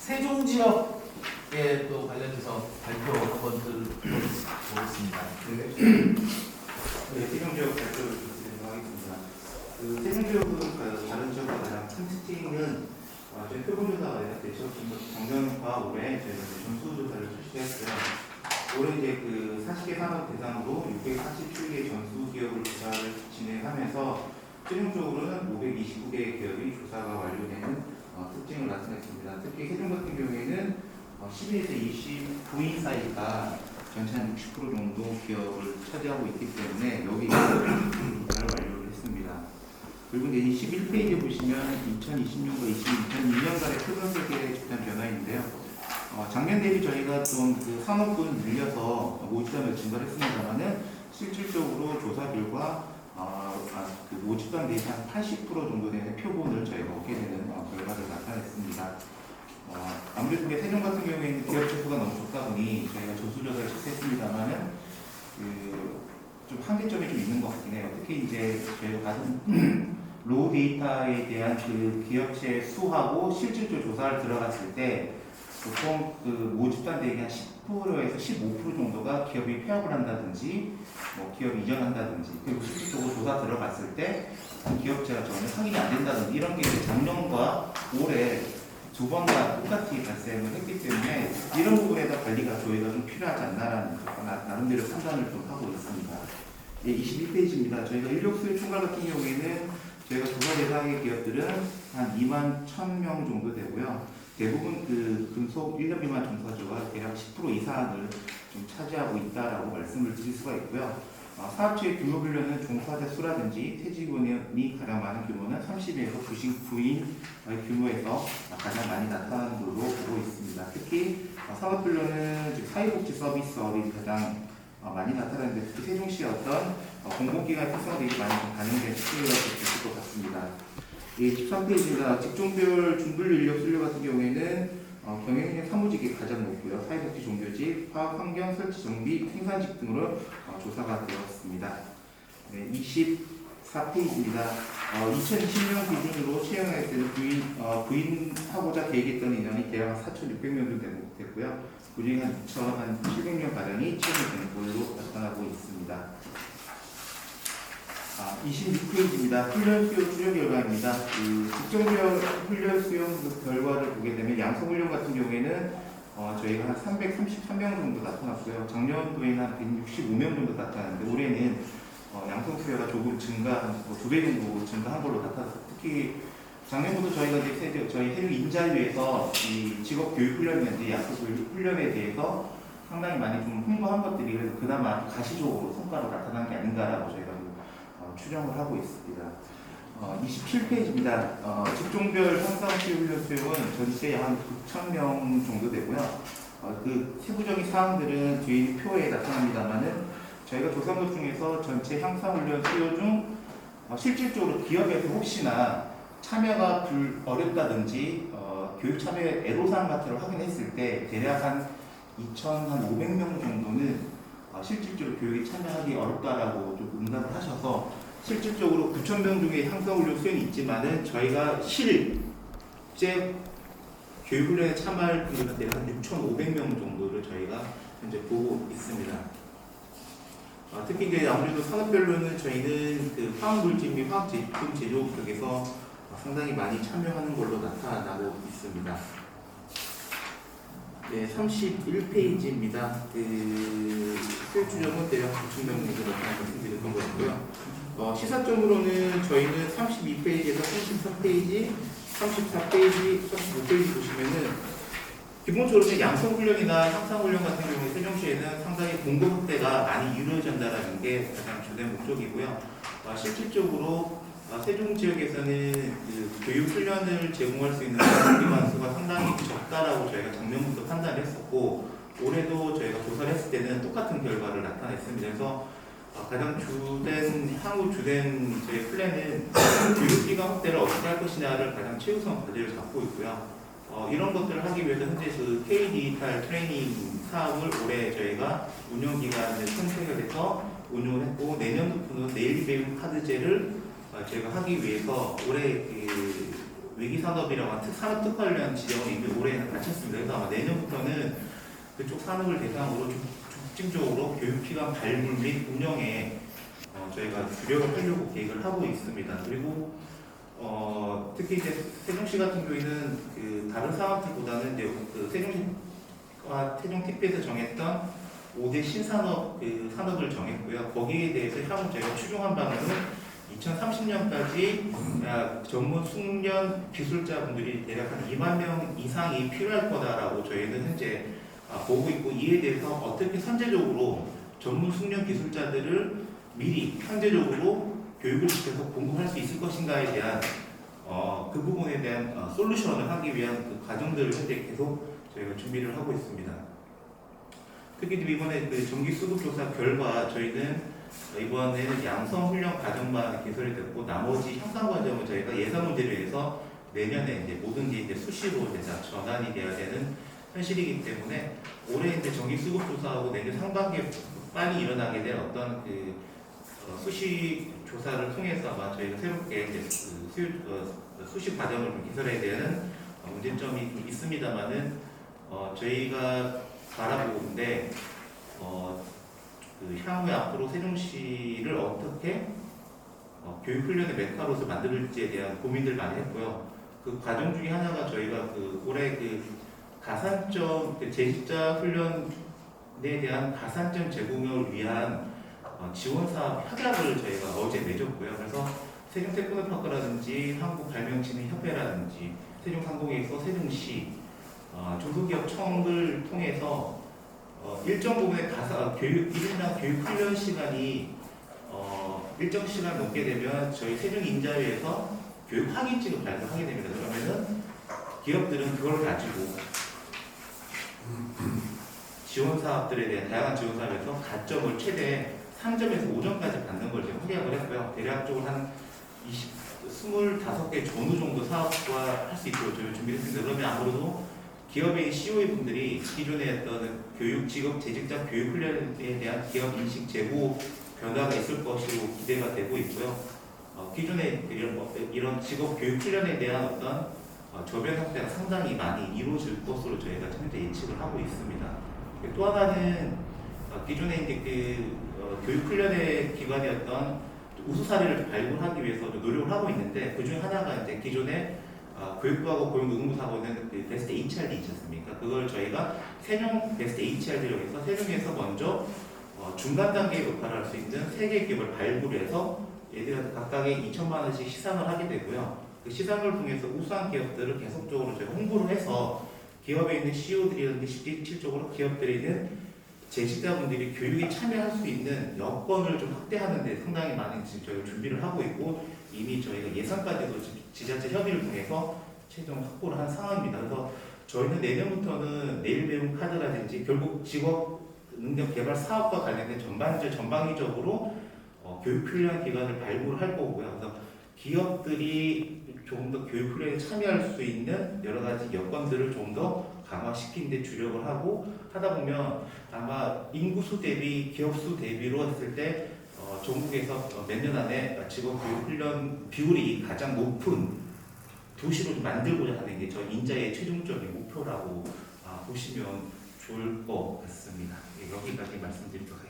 세종 지역에 또 관련해서 발표 한번 들어보겠습니다. 네, 세종 지역 발표를 드리도록 하겠습니다. 세종 지역은 다른 지역과 가장 큰 특징은 저희 표본조사가 대처 작년과 올해 저희가 전수조사를 실시했어요. 올해 이제 40개 산업 대상으로 647개 전수 기업을 조사를 진행하면서 최종적으로는 529개 기업이 조사가 완료되는 특징을 나타냈습니다. 특히 세종 같은 경우에는 12에서 29인 사이가 전체 한 60% 정도 기업을 차지하고 있기 때문에 여기 잘 완료를 했습니다. 그리고 이제 21페이지 보시면 2020년과 2002년간의 표본설계의 집단 변화인데요. 작년 대비 저희가 좀 산업군 늘려서 모집단을 증가했습니다만은 실질적으로 조사 결과 모집단 대비 한 80% 정도 되는 표본을 저희가 얻게 되는 결과를 나타냈습니다. 아무래도 세종 같은 경우에는 기업 체수가 너무 적다 보니 저희가 전수조사를 실시했습니다만은 좀 한계점이 좀 있는 것 같긴 해요. 특히 이제 저희가 받은 로우 데이터에 대한 기업체 수하고 실질적 조사를 들어갔을 때 보통 모집단 대비 한 10%에서 15% 정도가 기업이 폐업을 한다든지 기업이 이전한다든지 그리고 실질적으로 조사 들어갔을 때 기업체가 전혀 확인이 안 된다든지 이런 게 작년과 올해 두 번 다 똑같이 발생을 했기 때문에 이런 부분에서 관리가 저희가 좀 필요하지 않나라는 나름대로 판단을 좀 하고 있습니다. 22페이지입니다. 저희가 인력 수요 총괄 같은 경우에는 저희가 조사 대상의 기업들은 한 2만 1,000명 정도 되고요. 대부분 금속 1년 미만 종사자가 대략 10% 이상을 좀 차지하고 있다라고 말씀을 드릴 수가 있고요. 사업체의 규모 분류는 종사자 수라든지 퇴직원이 가장 많은 규모는 30에서 99인 규모에서 가장 많이 나타나는 걸로 보고 있습니다. 특히 사업 분류는 사회복지 서비스업이 가장 많이 나타나는데 특히 세종시의 어떤 공공기관 활성화되기 많이 반영된 특징이라고 볼 수 있을 것 같습니다. 13페이지입니다. 직종별 준분류 인력 수요 같은 경우에는 경영력 사무직이 가장 높고요. 사회복지 종교직, 화학, 환경, 설치, 정비, 생산직 등으로 조사가 되었습니다. 24페이지입니다. 2020년 기준으로 채용할 때는 부인하고자 계획했던 인원이 대략 4,600명 정도 됐고요. 그중에 한 2,700명 가량이 채용되는 걸로 나타나고 있습니다. 26페이지입니다. 훈련 수요 추려 결과입니다. 직종별 훈련 수요 결과를 보게 되면 양성훈련 같은 경우에는 저희가 한 333명 정도 나타났고요. 작년도에는 한 165명 정도 나타났는데 올해는 양성 수요가 조금 증가, 2배 정도 증가한 걸로 나타났어요. 특히 작년부터 저희가 이제 저희 세종 인자위에서 이 직업 교육 훈련이나 약속 교육 훈련에 대해서 상당히 많이 좀 홍보한 것들이 그래서 그나마 가시적으로 성과로 나타난 게 아닌가라고 저희가 추정을 하고 있습니다. 27페이지입니다. 직종별 현상수요 훈련 수요는 전체에 한 9,000명 정도 되고요. 세부적인 사항들은 뒤에 표에 나타납니다만은 저희가 조사한 것 중에서 전체 향상훈련 수요 중 실질적으로 기업에서 혹시나 참여가 어렵다든지 교육 참여의 애로사항 같은 걸 확인했을 때 대략 한 2,500명 정도는 실질적으로 교육에 참여하기 어렵다라고 좀 응답을 하셔서 실질적으로 9,000명 중에 향상훈련 수요는 있지만은 저희가 실제 교육훈련에 참여할 분들은 대략 한 6,500명 정도를 저희가 현재 보고 있습니다. 특히 이제 아무래도 산업별로는 저희는 화학물질 및 화학제품 제조업 쪽에서 상당히 많이 참여하는 걸로 나타나고 있습니다. 31페이지입니다. 수요 추정은 대략 9,000명 정도 나타나는 말씀드렸던 것 같고요. 시사점으로는 저희는 32페이지에서 33페이지, 34페이지, 35페이지 보시면은 기본적으로 양성훈련이나 향상훈련 같은 경우에 세종시에는 상당히 공급 확대가 많이 이루어진다는 게 가장 주된 목적이고요. 실질적으로 세종 지역에서는 교육 훈련을 제공할 수 있는 기관 수가 상당히 적다라고 저희가 작년부터 판단을 했었고 올해도 저희가 조사를 했을 때는 똑같은 결과를 나타냈습니다. 그래서 가장 향후 주된 저희 플랜은 교육기관 확대를 어떻게 할 것이냐를 가장 최우선 과제를 잡고 있고요. 이런 것들을 하기 위해서 현재 K 디지털 트레이닝 사업을 올해 저희가 운영기관을 선택을 해서 운영을 했고 내년부터는 내일 배움 카드제를 저희가 하기 위해서 올해 외기산업이라고 하는 산업 특화를 지정을 이미 올해 마쳤습니다. 그래서 아마 내년부터는 그쪽 산업을 대상으로 중점적으로 교육기관 발굴 및 운영에 저희가 주력을 하려고 계획을 하고 있습니다. 그리고 특히 이제 세종시 같은 경우에는 그 다른 사업들보다는 이제 그 세종시와 세종특별에서 정했던 5대 신산업 그 산업을 정했고요. 거기에 대해서 향후 저희가 추종한 바는 2030년까지 전문 숙련 기술자분들이 대략 한 2만 명 이상이 필요할 거다라고 저희는 현재 보고 있고, 이에 대해서 어떻게 선제적으로 전문 숙련 기술자들을 미리 현재적으로 교육을 시켜서 공급할 수 있을 것인가에 대한 그 부분에 대한 솔루션을 하기 위한 그 과정들을 현재 계속 저희가 준비를 하고 있습니다. 특히 이번에 그 정기 수급 조사 결과 저희는 이번에는 양성 훈련 과정만 개설이 됐고, 나머지 형상 과정은 저희가 예산 문제로 해서 내년에 이제 모든 게 이제 수시로 이제 다 전환이 돼야 되는 현실이기 때문에 올해 이제 정기 수급 조사하고 내년 상반기에 빨리 일어나게 될 어떤 그 수시 조사를 통해서 아마 저희가 새롭게 이제 수시 과정을 좀 개설해야 되는 문제점이 좀 있습니다만은 저희가 바라보는데 그 향후에 앞으로 세종시를 어떻게 교육훈련의 메카로서 만들지에 대한 고민들 많이 했고요. 그 과정 중에 하나가 저희가 그 올해 그 가산점 그 재직자 훈련에 대한 가산점 제공을 위한 지원 사업 협약을 저희가 어제 맺었고요. 그래서 세종테크노파크라든지 한국발명진흥협회라든지 세종상공회에서 세종시 중소기업청을 통해서 일정 부분의 교육 1인당 교육 훈련 시간이 일정 시간 넘게 되면 저희 세종인자회에서 교육 확인증을 발급하게 됩니다. 그러면은 기업들은 그걸 가지고 지원 사업들에 대한 다양한 지원 사업에서 가점을 최대 3점에서 5점까지 받는 걸 지금 협약을 했고요. 대략적으로 한 25개 전후 정도 사업과 할 수 있도록 저희 준비를 했습니다. 그러면 아무래도 기업의 COE 분들이 기존에 어떤 교육, 직업, 재직자 교육 훈련에 대한 기업 인식 제고 변화가 있을 것으로 기대가 되고 있고요. 기존에 이런 직업 교육 훈련에 대한 어떤 저변 확대가 상당히 많이 이루어질 것으로 저희가 현재 예측을 하고 있습니다. 또 하나는 기존에 이제 그 교육 훈련의 기관이었던 우수 사례를 발굴하기 위해서 노력을 하고 있는데, 그 중에 하나가 이제 기존에 교육부하고 고용노동부하고 있는 그 베스트 HRD 있지 않습니까? 그걸 저희가 세종 베스트 HRD라고 해서 세종에서 먼저 중간 단계 역할을 할 수 있는 3개 기업을 발굴해서 얘들한테 각각의 2천만 원씩 시상을 하게 되고요. 그 시상을 통해서 우수한 기업들을 계속적으로 저희가 홍보를 해서 기업에 있는 CEO들이라든지 실질적으로 기업들에 있는 재직자분들이 교육에 참여할 수 있는 여건을 좀 확대하는 데 상당히 많은 지금 저희가 준비를 하고 있고, 이미 저희가 예산까지도 지자체 협의를 통해서 최종 확보를 한 상황입니다. 그래서 저희는 내년부터는 내일 배움 카드라든지 결국 직업 능력 개발 사업과 관련된 전방위적으로 교육훈련 기관을 발굴할 거고요. 그래서 기업들이 조금 더 교육훈련에 참여할 수 있는 여러 가지 여건들을 좀 더 강화시키는 데 주력을 하고 하다 보면 아마 인구수 대비 기업수 대비로 했을 때 전국에서 몇 년 안에 직업교육훈련 비율이 가장 높은 도시로 좀 만들고자 하는 게 저희 인자의 최종적인 목표라고 보시면 좋을 것 같습니다. 여기까지 말씀드리도록 하겠습니다.